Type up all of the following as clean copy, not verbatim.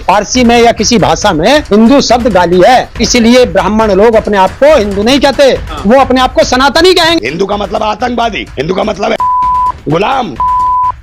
फारसी में या किसी भाषा में हिंदू शब्द गाली है, इसलिए ब्राह्मण लोग अपने आप को हिंदू नहीं कहते, वो अपने आप को सनातनी कहेंगे। हिंदू का मतलब आतंकवादी, हिंदू का मतलब है गुलाम,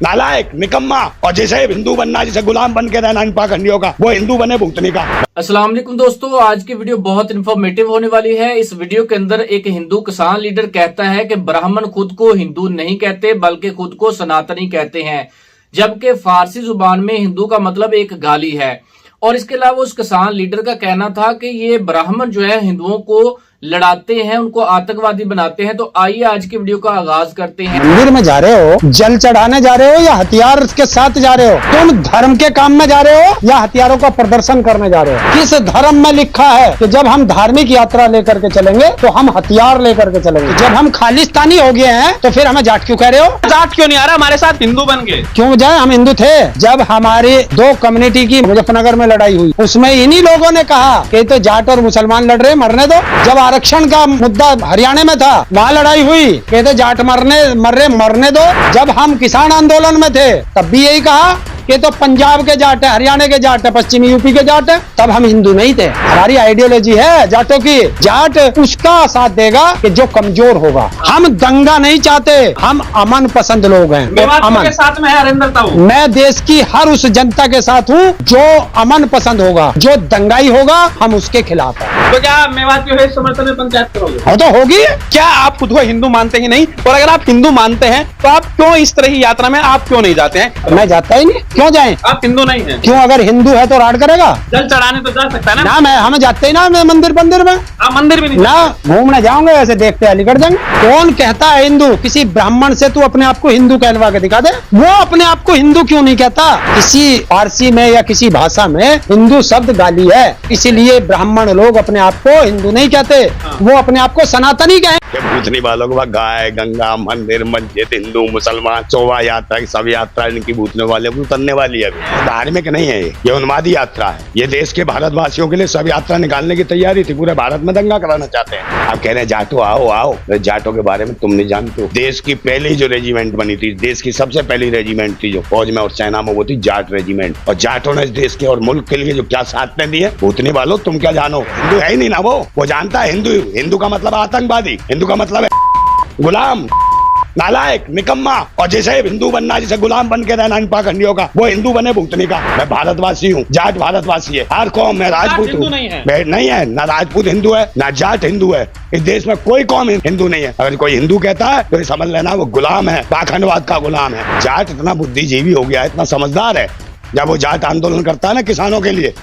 नालायक, निकम्मा। और जैसे हिंदू बनना, जैसे गुलाम बन के रहना इन पाखंडियों का, वो हिंदू बने भुगतने का। अस्सलाम वालेकुम दोस्तों, आज की वीडियो बहुत इन्फॉर्मेटिव होने वाली है। इस वीडियो के अंदर एक हिंदू किसान लीडर कहता है कि ब्राह्मण खुद को हिंदू नहीं कहते बल्कि खुद को सनातनी कहते हैं, जबकि फारसी जुबान में हिंदू का मतलब एक गाली है। और इसके अलावा उस किसान लीडर का कहना था कि ये ब्राह्मण जो है हिंदुओं को लड़ाते हैं, उनको आतंकवादी बनाते हैं। तो आइए आज की वीडियो का आगाज करते हैं। मंदिर में जा रहे हो, जल चढ़ाने जा रहे हो या हथियार के साथ जा रहे हो? तुम धर्म के काम में जा रहे हो या हथियारों का प्रदर्शन करने जा रहे हो? किस धर्म में लिखा है कि जब हम धार्मिक यात्रा लेकर के चलेंगे तो हम हथियार लेकर के चलेंगे? जब हम खालिस्तानी हो गए हैं तो फिर हमें जाट क्यों कह रहे हो? जाट क्यों नहीं आ रहा हमारे साथ? हिंदू बन गए क्यों जाए? हम हिंदू थे। जब हमारी दो कम्युनिटी की मुजफ्फरनगर में लड़ाई हुई, उसमें इन्हीं लोगों ने कहा कि तो जाट और मुसलमान लड़ रहे, मरने दो। जब आरक्षण का मुद्दा हरियाणा में था, वहाँ लड़ाई हुई, कहते जाट मरने दो। जब हम किसान आंदोलन में थे तब भी यही कहा कि तो पंजाब के जाट है, हरियाणा के जाट है, पश्चिमी यूपी के जाट है। तब हम हिंदू नहीं थे। हमारी आइडियोलॉजी है जाटों की, जाट उसका साथ देगा कि जो कमजोर होगा। हम दंगा नहीं चाहते, हम अमन पसंद लोग हैं। तो अमन के साथ में है हरिंदर ताऊ। मैं देश की हर उस जनता के साथ हूँ जो अमन पसंद होगा, जो दंगाई होगा हम उसके खिलाफ है। तो क्या मेवात के समर्थन में पंचायत करोगे? हाँ तो होगी। क्या आप खुद को हिंदू मानते ही नहीं? और अगर आप हिंदू मानते हैं तो आप क्यों इस तरह की यात्रा में आप क्यों नहीं जाते हैं? मैं जाता ही नहीं। क्यों जाए? आप हिंदू नहीं हैं। क्यों? अगर हिंदू है तो राड करेगा? जल चढ़ाने तो जा सकता है ना? मैं हमें जाते ही ना, मैं मंदिर में आप मंदिर भी नहीं ना घूमने जाऊंगे, ऐसे देखते अलीगढ़ जाएंगे। कौन कहता है हिंदू? किसी ब्राह्मण से तू अपने आप को हिंदू कहलवा के दिखा दे। वो अपने आप को हिंदू क्यों नहीं कहता? किसी फारसी में या किसी भाषा में हिंदू शब्द गाली है, इसीलिए ब्राह्मण लोग अपने आप को हिंदू नहीं कहते, वो अपने आप को सनातनी कहें। भूतनी वालों को गाय, गंगा, मंदिर, मस्जिद, हिंदू, मुसलमान, शोभा यात्रा की सब यात्रा इनकी भूतने वाले उतरने वाली है। धार्मिक नहीं है ये उन्मादी यात्रा है। ये देश के भारतवासियों के लिए सब यात्रा निकालने की तैयारी थी। पूरे भारत में दंगा कराना चाहते हैं। आप कह रहे हैं जाटो आओ आओ। जाटों के बारे में तुम नहीं जानते हो। देश की पहली जो रेजिमेंट बनी थी, देश की सबसे पहली रेजिमेंट थी जो फौज में और सेना में, वो थी जाट रेजिमेंट। और जाटों ने इस देश के और मुल्क के लिए जो क्या साथ में दिए, भूतनी वालों तुम क्या जानो? हिंदू है ही नहीं ना वो जानता है हिंदू। हिंदू का मतलब आतंकवादी, हिंदू का मतलब है गुलाम, नालायक, निकम्मा। और जैसे हिंदू बनना, जैसे गुलाम बन के रहना इन पाखंडियों का, वो हिंदू बने भुगतने का। मैं भारतवासी हूँ, जाट भारतवासी है, हर कौम में राजपूत हूँ। नहीं है ना राजपूत हिंदू है ना जाट हिंदू है। इस देश में कोई कौम हिंदू नहीं है। अगर कोई हिंदू कहता है तो ये समझ लेना वो गुलाम है, पाखंडवाद का गुलाम है। जाट इतना बुद्धिजीवी हो गया है, इतना समझदार है, जब वो जाट आंदोलन करता है ना किसानों के लिए,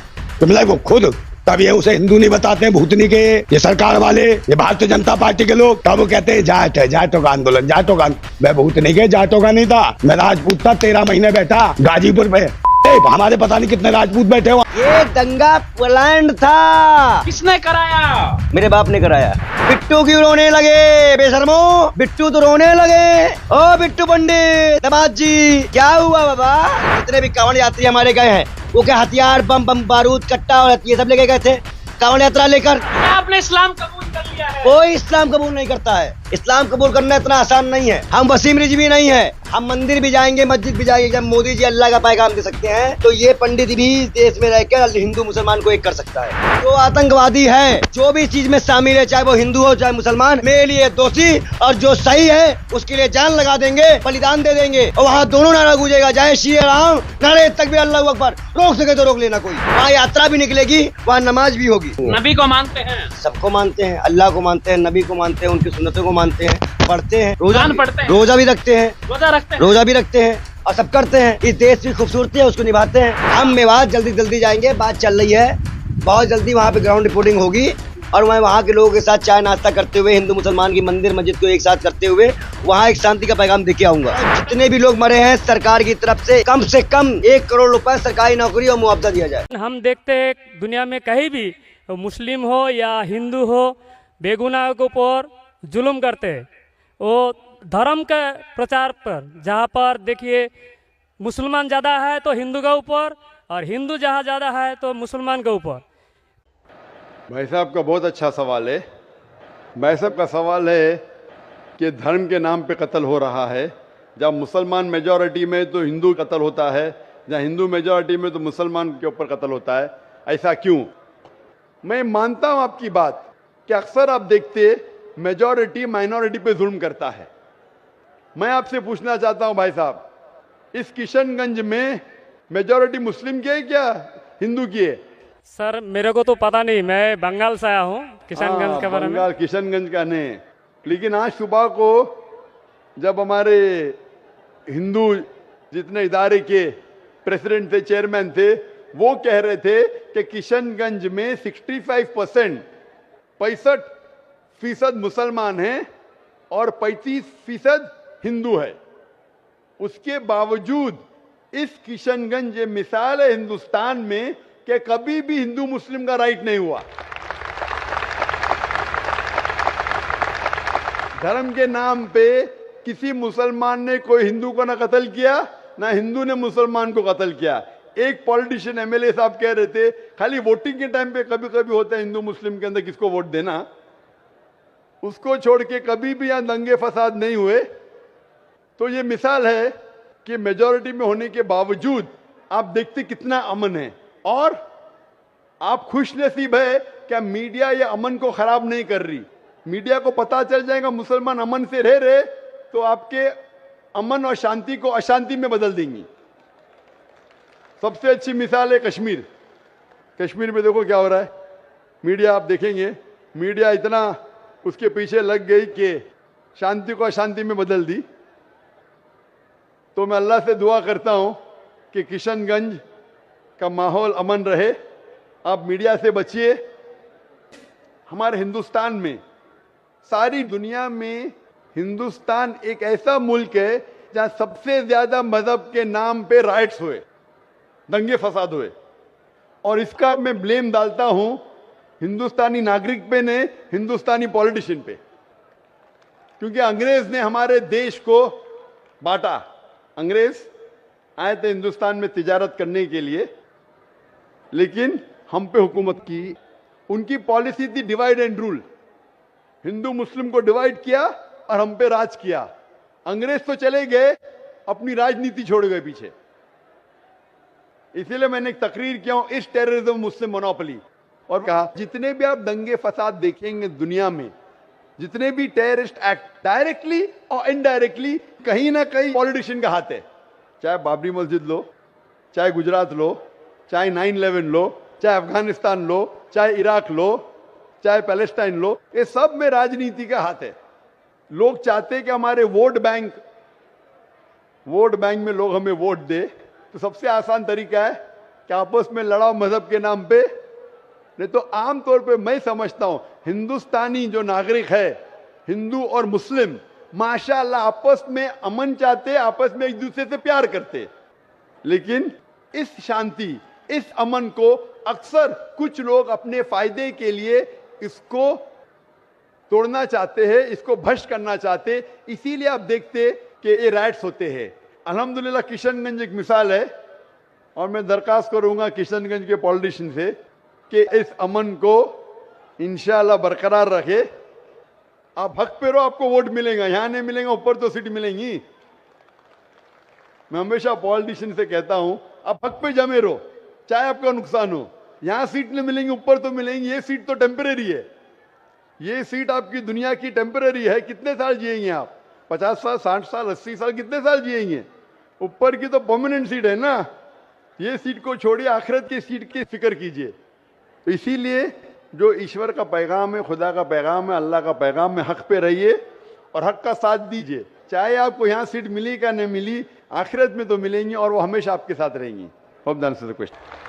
तो मतलब वो खुद तब ये उसे हिंदू नहीं बताते हैं। भूतनी के ये सरकार वाले, ये भारतीय जनता पार्टी के लोग, तब वो कहते हैं जाट है, जाटों का आंदोलन, जाटों का। मैं भूतनी के जाटों का नहीं था, मैं राजपूत था। 13 महीने बैठा गाजीपुर पे। हमारे पता नहीं कितने राजपूत बैठे हो। ये दंगा प्लान था। किसने कराया? मेरे बाप ने कराया। बिट्टू क्यों रोने लगे बेशर्मो? बिट्टू तो रोने लगे। ओ बिट्टू पंडित, दामाद जी, क्या हुआ बाबा? जितने भी कांवड़ यात्री हमारे गए हैं, वो क्या हथियार, बम बारूद, कट्टा और ये सब लेके गए थे कांवड़ यात्रा लेकर? आपने इस्लाम कबूल कर लिया है? कोई इस्लाम कबूल नहीं करता है। इस्लाम कबूल करना इतना आसान नहीं है। हम वसीम रिजवी नहीं है। हम मंदिर भी जाएंगे, मस्जिद भी जाएंगे। जब मोदी जी अल्लाह का पैगाम दे सकते हैं तो ये पंडित भी देश में रहकर हिंदू मुसलमान को एक कर सकता है। जो आतंकवादी है, जो भी चीज में शामिल है, चाहे वो हिंदू हो चाहे मुसलमान, मेरे लिए दोषी, और जो सही है उसके लिए जान लगा देंगे, बलिदान दे देंगे। और वहाँ दोनों नारा गूंजेगा, चाहे श्री राम, नारे तकबीर, अल्लाह अकबर। रोक सके तो रोक लेना कोई। वहाँ यात्रा भी निकलेगी, वहाँ नमाज भी होगी। नबी को मानते हैं? सबको मानते हैं, अल्लाह को मानते हैं, नबी को मानते हैं, उनकी सुन्नतों को मानते हैं, पढ़ते हैं, रोजा भी रखते हैं, रोजा भी रखते हैं और सब करते हैं। इस देश की खूबसूरती है, उसको निभाते हैं। हम मेवात जल्दी जाएंगे, बात चल रही है, बहुत जल्दी वहाँ पे ग्राउंड रिपोर्टिंग होगी। और मैं वहाँ के लोगों के साथ चाय नाश्ता करते हुए, हिंदू मुसलमान की मंदिर मस्जिद को एक साथ करते हुए वहाँ एक शांति का पैगाम देके आऊंगा। जितने भी लोग मरे हैं, सरकार की तरफ से कम 1 करोड़ रुपए सरकारी नौकरी और मुआवजा दिया जाए। हम देखते हैं दुनिया में कहीं भी मुस्लिम हो या हिंदू हो, बेगुनाह के ऊपर जुल्म करते हैं। वो धर्म के प्रचार पर, जहाँ पर देखिए मुसलमान ज़्यादा है तो हिंदू के ऊपर, और हिंदू जहाँ ज़्यादा है तो मुसलमान के ऊपर। भाई साहब का बहुत अच्छा सवाल है। भाई साहब का सवाल है कि धर्म के नाम पे कत्ल हो रहा है। जब मुसलमान मेजॉरिटी में तो हिंदू कत्ल होता है, जहाँ हिंदू मेजॉरिटी में तो मुसलमान के ऊपर कत्ल होता है, ऐसा क्यों? मैं मानता हूं आपकी बात कि अक्सर आप देखते मेजॉरिटी माइनॉरिटी पे जुल्म करता है। मैं आपसे पूछना चाहता हूं भाई साहब, इस किशनगंज में मेजॉरिटी मुस्लिम की है क्या हिंदू की है? सर मेरे को तो पता नहीं, मैं बंगाल से आया हूँ, किशनगंज के बारे में। बंगाल किशनगंज का नहीं, लेकिन आज सुबह को जब हमारे हिंदू जितने इदारे के प्रेसिडेंट थे, चेयरमैन थे, वो कह रहे थे कि किशनगंज में 65% मुसलमान हैं और 35% हिंदू है। उसके बावजूद इस किशनगंज ये मिसाल है हिंदुस्तान में कि कभी भी हिंदू मुस्लिम का राइट नहीं हुआ। धर्म के नाम पे किसी मुसलमान ने कोई हिंदू को ना कत्ल किया, ना हिंदू ने मुसलमान को कत्ल किया। एक पॉलिटिशियन एमएलए साहब कह रहे थे खाली वोटिंग के टाइम पे कभी कभी होता है हिंदू मुस्लिम के अंदर किसको वोट देना, उसको छोड़ के कभी भी यहां दंगे फसाद नहीं हुए। तो ये मिसाल है कि मेजॉरिटी में होने के बावजूद आप देखते कितना अमन है। और आप खुशनसीब है क्या मीडिया ये अमन को खराब नहीं कर रही। मीडिया को पता चल जाएगा मुसलमान अमन से रह रहे तो आपके अमन और शांति को अशांति में बदल देंगी। सबसे अच्छी मिसाल है कश्मीर। कश्मीर में देखो क्या हो रहा है, मीडिया आप देखेंगे, मीडिया इतना उसके पीछे लग गई कि शांति को अशांति में बदल दी। तो मैं अल्लाह से दुआ करता हूं कि किशनगंज का माहौल अमन रहे। आप मीडिया से बचिए। हमारे हिंदुस्तान में, सारी दुनिया में हिंदुस्तान एक ऐसा मुल्क है जहां सबसे ज्यादा मजहब के नाम पे राइट्स हुए, दंगे फसाद हुए। और इसका मैं ब्लेम डालता हूं हिंदुस्तानी नागरिक पे ने, हिंदुस्तानी पॉलिटिशियन पे, क्योंकि अंग्रेज ने हमारे देश को बांटा। अंग्रेज आए थे हिंदुस्तान में तिजारत करने के लिए, लेकिन हम पे हुकूमत की। उनकी पॉलिसी थी डिवाइड एंड रूल, हिंदू मुस्लिम को डिवाइड किया और हम पे राज किया। अंग्रेज तो चले गए, अपनी राजनीति छोड़ गए पीछे। इसीलिए मैंने एक तकरीर किया हूं, इस टेररिज्म मुस्लिम मोनोपोली, और कहा जितने भी आप दंगे फसाद देखेंगे दुनिया में, जितने भी टेररिस्ट एक्ट डायरेक्टली और इनडायरेक्टली कहीं ना कहीं पॉलिटिशियन का हाथ है। चाहे बाबरी मस्जिद लो, चाहे गुजरात लो, चाहे 9/11 लो, चाहे अफगानिस्तान लो, चाहे इराक लो, चाहे पैलेस्टाइन लो, ये सब में राजनीति का हाथ है। लोग चाहते हैं कि हमारे वोट बैंक में लोग हमें वोट दे, तो सबसे आसान तरीका है कि आपस में लड़ाओ मजहब के नाम पे। नहीं तो आमतौर पे मैं समझता हूं हिंदुस्तानी जो नागरिक है, हिंदू और मुस्लिम, माशाअल्लाह आपस में अमन चाहते, आपस में एक दूसरे से प्यार करते। लेकिन इस शांति, इस अमन को अक्सर कुछ लोग अपने फायदे के लिए इसको तोड़ना चाहते हैं, इसको भ्रष्ट करना चाहते। इसीलिए आप देखते कि ये राइट्स होते हैं। अल्हम्दुलिल्लाह किशनगंज एक मिसाल है, और मैं दरखास्त करूंगा किशनगंज के पॉलिटिशियन से कि इस अमन को इंशाअल्लाह बरकरार रखे। आप हक पे रहो, आपको वोट मिलेगा। यहां नहीं मिलेगा, ऊपर तो सीट मिलेंगी। मैं हमेशा पॉलिटिशियन से कहता हूं आप हक पे जमे रहो, चाहे आपका नुकसान हो। यहां सीट नहीं मिलेंगी, ऊपर तो मिलेंगी। ये सीट तो टेम्परेरी है, ये सीट आपकी दुनिया की टेम्परेरी है। कितने साल जिएंगे आप? 50 साल, 60 साल, 80 साल, कितने साल जिएंगे? ऊपर की तो परमानेंट सीट है ना। ये सीट को छोड़िए, आखिरत की सीट की फिक्र कीजिए। तो इसीलिए जो ईश्वर का पैगाम है, खुदा का पैगाम है, अल्लाह का पैगाम है, हक पे रहिए और हक का साथ दीजिए। चाहे आपको यहाँ सीट मिली का नहीं मिली, आखिरत में तो मिलेंगी और वो हमेशा आपके साथ रहेंगी। Hope that answers the question.